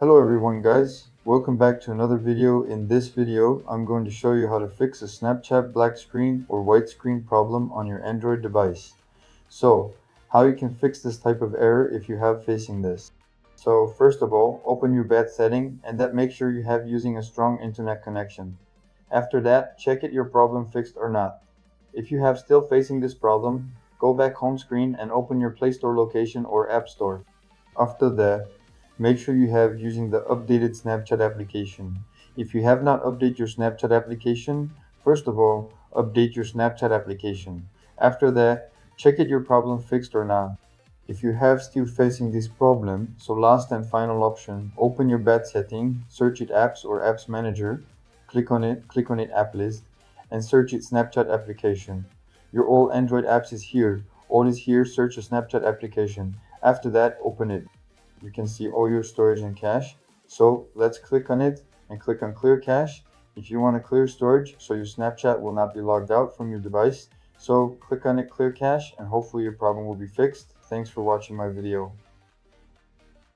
Hello everyone guys, welcome back to another video. In this video, I'm going to show you how to fix a Snapchat black screen or white screen problem on your Android device. So, how you can fix this type of error if you have facing this. So first of all, open your bad setting and that make sure you have using a strong internet connection. After that, check it your problem fixed or not. If you have still facing this problem, go back home screen and open your Play Store location or App Store. After that, make sure you have using the updated Snapchat application. If you have not updated your Snapchat application, first of all, update your Snapchat application. After that, check it your problem fixed or not. If you have still facing this problem, so last and final option, open your bad setting, search it apps or apps manager, click on it app list, and search it Snapchat application. Your all Android apps is here. All is here, search a Snapchat application. After that, open it. You can see all your storage and cache. So let's click on it and click on clear cache. If you want to clear storage so your Snapchat will not be logged out from your device, so click on it, clear cache, and hopefully your problem will be fixed. Thanks for watching my video.